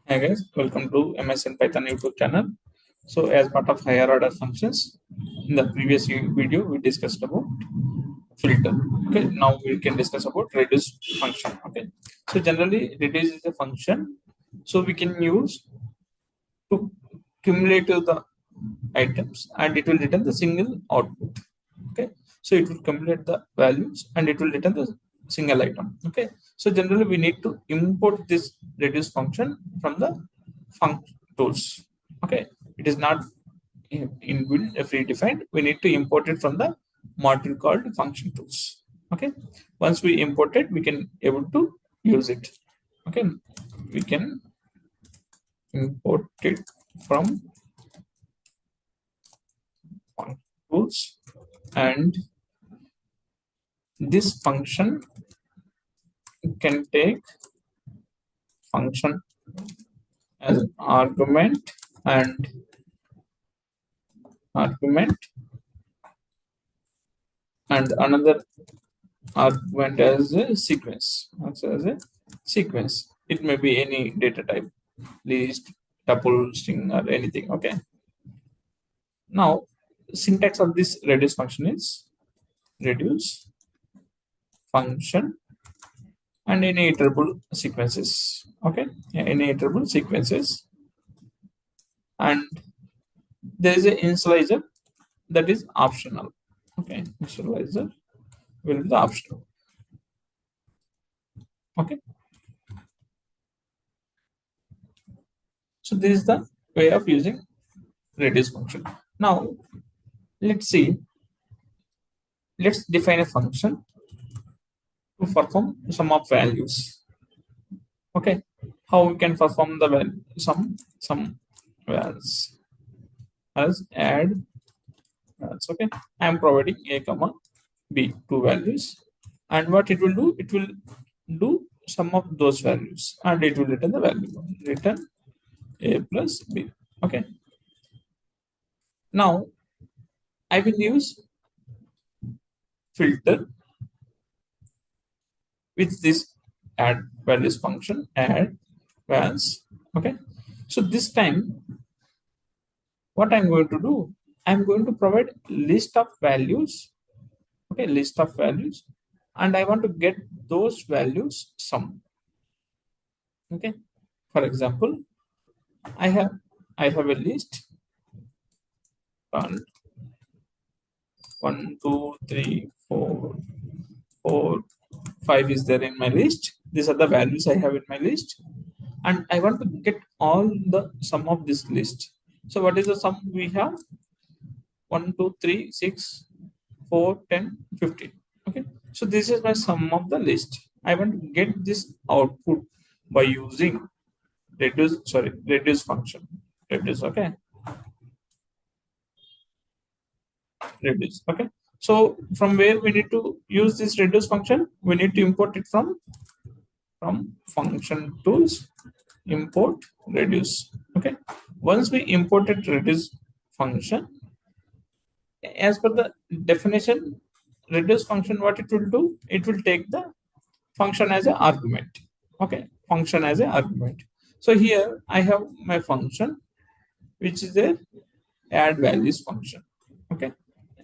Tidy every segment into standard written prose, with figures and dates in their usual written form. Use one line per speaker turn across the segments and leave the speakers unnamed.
Hi guys, welcome to MS in Python YouTube channel. So as part of higher order functions, in the previous video we discussed about filter. Okay, now we can discuss about reduce function. Okay, so generally reduce is a function, so we can use to cumulate the items and it will return the single output. Okay, so it will cumulate the values and it will return the single item. Okay, so generally we need to import this reduce function from the function tools. Okay, it is not inbuilt predefined. We need to import it from the module called function tools. Okay, once we import it, we can able to use it. Okay, we can import it from function tools, and this function can take function as an argument and another argument as a sequence. Also as a sequence, it may be any data type, list, tuple, string, or anything. Okay, now syntax of this reduce function is reduce function and any iterable sequences. Okay, any iterable sequences, and there is an initializer that is optional. Okay, initializer will be the optional. Okay, so this is the way of using reduce function. Now let's see, let's define a function to perform sum of values. Okay, how we can perform the value sum values as add values. Okay, I am providing a comma b, two values, and what it will do, it will do sum of those values and it will return the value, return a plus b. Okay, now I will use filter with this add values function, add values. Okay, so this time what I'm going to do, I'm going to provide list of values. Okay, list of values, and I want to get those values sum. Okay, for example, I have a list called 1 2 3 4 4 5 is there in my list. These are the values I have in my list, and I want to get all the sum of this list. So what is the sum we have? 1 2 3 6 4 10 15. Okay, so this is my sum of the list. I want to get this output by using reduce function. Reduce. Okay, reduce. Okay, so from where we need to use this reduce function? We need to import it from function tools, import reduce. Okay, once we imported reduce function, as per the definition, reduce function, what it will do, it will take the function as an argument. Okay, function as an argument. So here I have my function, which is a add values function. Okay,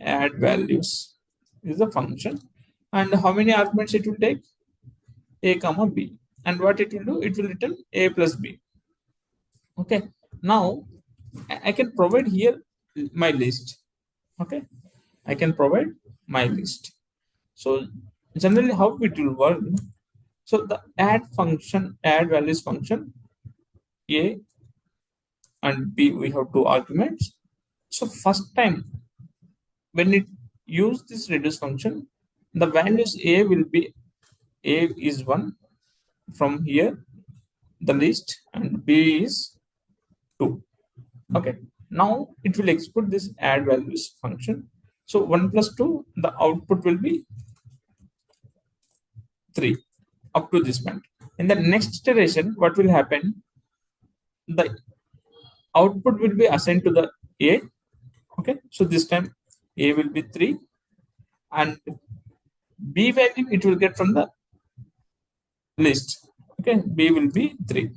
add values is the function, and how many arguments it will take? A comma b, and what it will do, it will return a plus b. Okay, now I can provide here my list. Okay, I can provide my list. So generally how it will work, so the add function, add values function, a and b, we have two arguments. So first time when it use this reduce function, the values a will be, a is 1 from here the list, and b is 2. Okay, now it will export this add values function. So 1 plus 2, the output will be 3 up to this point. In the next iteration, what will happen? The output will be assigned to the a. Okay, so this time a will be 3, and b value it will get from the list. Okay, b will be 3.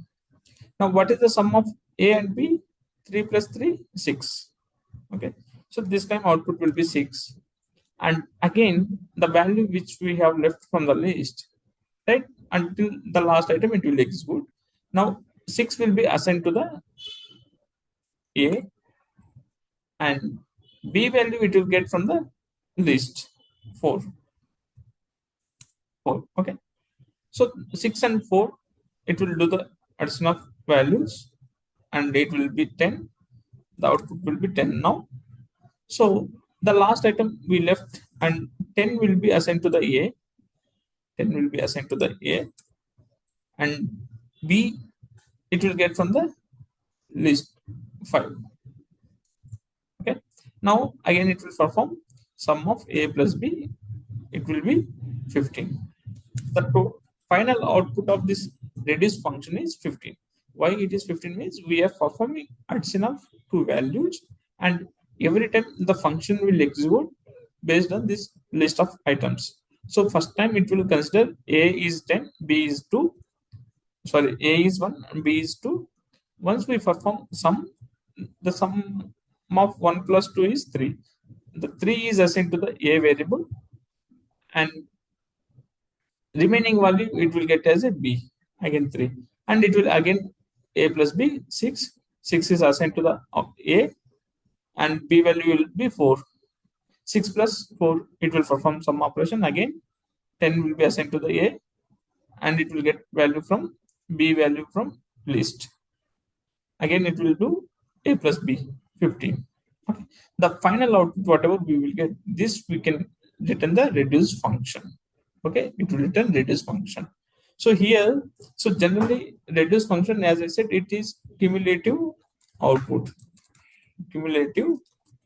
Now what is the sum of A and B? 3 plus 3, 6. Okay, so this time output will be 6, and again the value which we have left from the list, right, until the last item it will execute. Now 6 will be assigned to the A, and B value it will get from the list 4. Okay, so 6 and 4 it will do the addition of values, and it will be 10. The output will be 10 now. So the last item we left, and 10 will be assigned to the A. 10 will be assigned to the A, and B it will get from the list 5. Okay. Now again it will perform sum of A plus B. It will be 15. The final output of this reduce function is 15. Why it is 15 means we are performing addition of two values, and every time the function will execute based on this list of items. So first time it will consider A is 10, B is 2, sorry, A is 1 and B is 2. Once we perform sum, the sum of 1 plus 2 is 3. The 3 is assigned to the A variable, and remaining value it will get as a B, again 3, and it will again A plus B 6. 6 is assigned to the A, and B value will be 4. 6 plus 4 it will perform some operation, again 10 will be assigned to the A, and it will get value from B value from list. Again it will do A plus B 15. Okay. The final output whatever we will get, this we can return the reduce function. Okay, it will return reduce function. So here, so generally reduce function, as I said, it is cumulative output. Cumulative,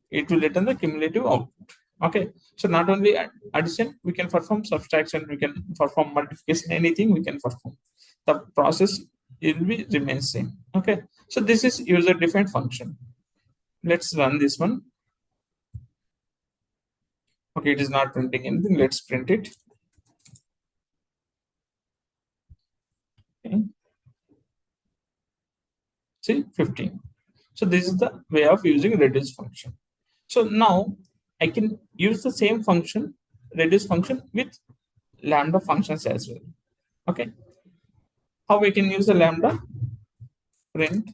it will return the cumulative output. Okay, so not only addition, we can perform subtraction, we can perform multiplication, anything we can perform. The process will be remain same. Okay, so this is user defined function. Let's run this one. Okay, it is not printing anything. Let's print it. Okay. See 15. So this is the way of using reduce function. So now I can use the same function, reduce function, with lambda functions as well. Okay. How we can use the lambda? Print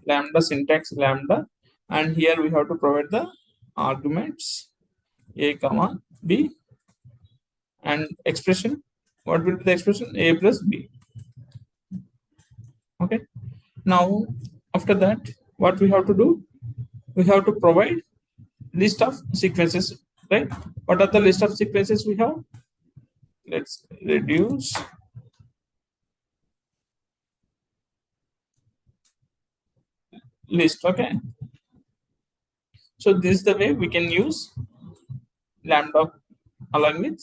lambda, syntax lambda, and here we have to provide the arguments A comma B, and expression. What will be the expression? A plus B. Okay. Now after that, what we have to do? We have to provide list of sequences, right? What are the list of sequences we have? Let's reduce list. Okay, so this is the way we can use lambda along with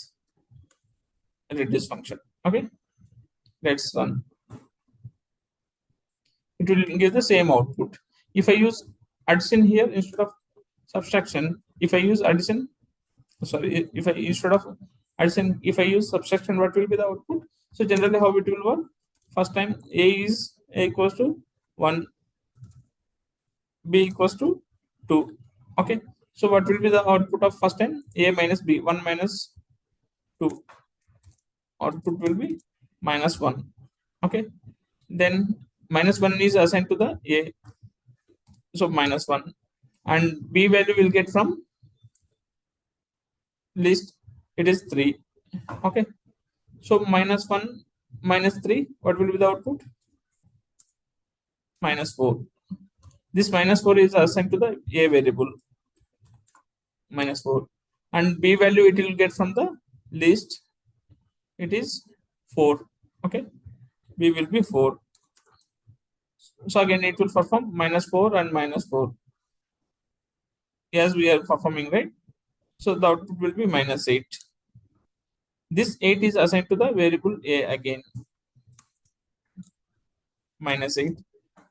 reduce function. Okay, let's run. It will give the same output. If I use addition here instead of subtraction, if I use addition, sorry, if I instead of addition, if I use subtraction, what will be the output? So generally how it will work? First time A is A equals to 1, B equals to 2. Okay, so what will be the output of first time? A minus B, 1 minus 2. Output will be minus 1. Okay, then minus 1 is assigned to the A, so minus 1, and B value will get from list, it is 3. Okay, so minus 1 minus 3, what will be the output? Minus 4. This minus 4 is assigned to the A variable, minus 4, and B value it will get from the list, it is 4. Okay, B will be 4. So again it will perform minus 4 and minus 4. Yes, we are performing, right? So the output will be minus 8. This 8 is assigned to the variable A again, minus 8,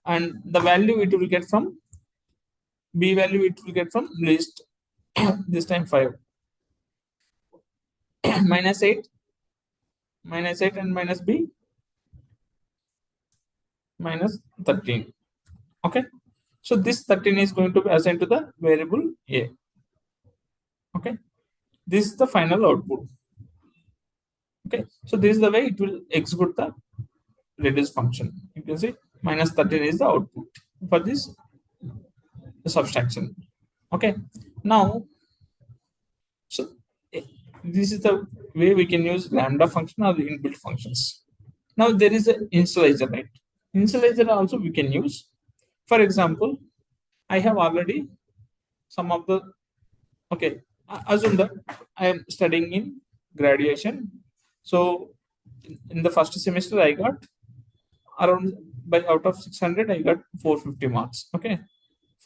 and the value it will get from B value it will get from list, this time 5. Minus 8, minus 8 and minus B, minus 13. Okay, so this 13 is going to be assigned to the variable a. Okay, this is the final output. Okay, so this is the way it will execute the reduce function. You can see minus 13 is the output for this subtraction. Okay, now so eh, this is the way we can use lambda function or the inbuilt functions. Now there is an initializer, right? Initializer also we can use. For example, I have already some of the, okay, assume that I am studying in graduation. So in the first semester I got around, by out of 600 I got 450 marks. Okay,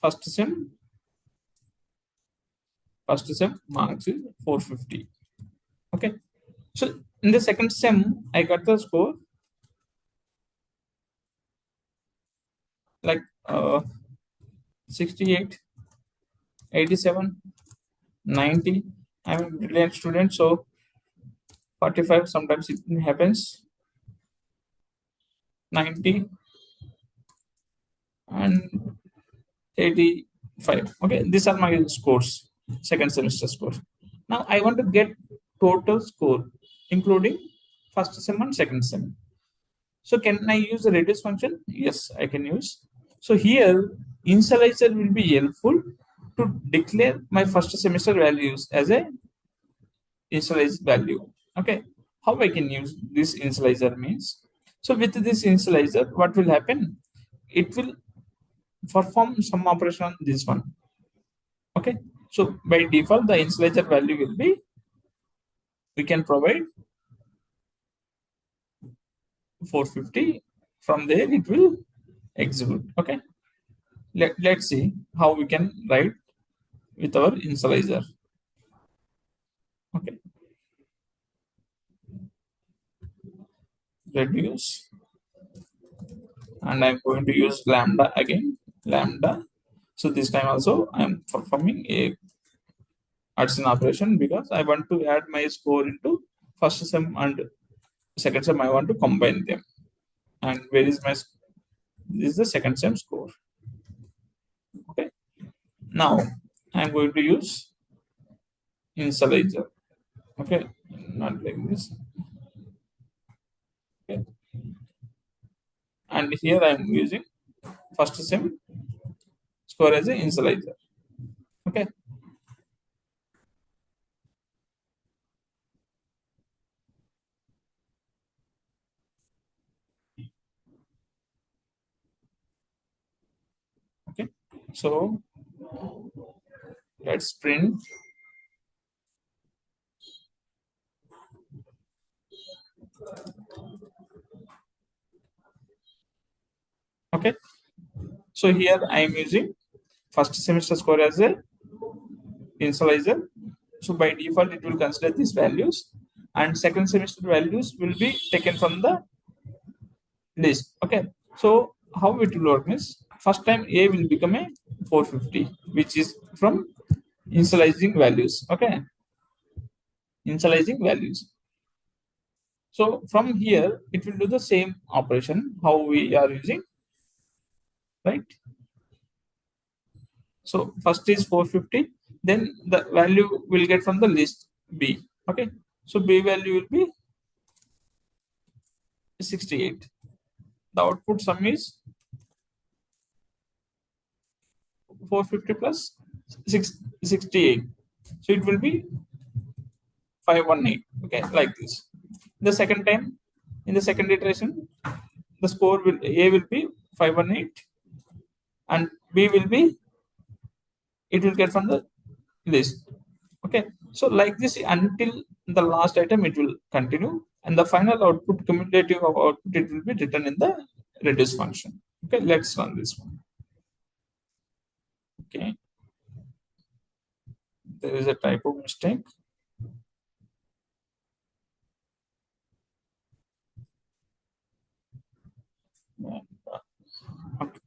first sem marks is 450. Okay, so in the second sem I got the score like 68, 87, 90. I'm a brilliant student, so 45 sometimes it happens, 90 and 85. Okay, these are my scores, second semester score. Now I want to get total score including first sem and second sem. So can I use the reduce function? Yes, I can use. So here initializer will be helpful to declare my first semester values as a initialize value. Okay, how I can use this initializer means, so with this initializer what will happen, it will perform some operation on this one. Okay, so by default the initializer value will be, we can provide 450. From there it will execute. Okay, let's see how we can write with our initializer. Okay, reduce, and I'm going to use lambda again, lambda. So this time also I'm performing a addition operation because I want to add my score into first sem and second sem. I want to combine them. And where is my, this is the second sem score. Okay, now I'm going to use initializer. Okay, not like this. Okay, and here I'm using first sem score as an initializer. Okay, okay, so let's print. Okay, so here I am using first semester score as a initializer. So by default it will consider these values, and second semester values will be taken from the list. Okay, so how it will work is, first time A will become a 450, which is from initializing values. Okay, initializing values. So from here it will do the same operation how we are using, right? So first is 450, then the value will get from the list B. Okay, so B value will be 68. The output sum is 450 plus 68. So it will be 518. Okay, like this. The second time, in the second iteration, the score will, A will be 518 and B will be, it will get from the list. Okay, so like this until the last item it will continue, and the final output, cumulative of output, it will be written in the reduce function. Okay, let's run this one. Okay, there is a typo mistake. Okay.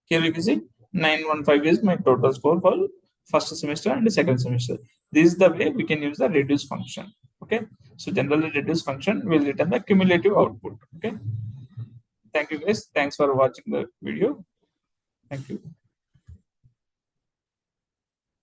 Here you can see 915 is my total score for first semester and the second semester. This is the way we can use the reduce function. Okay, So generally reduce function will return the cumulative output. Okay. Thank you guys. Thanks for watching the video. Thank you.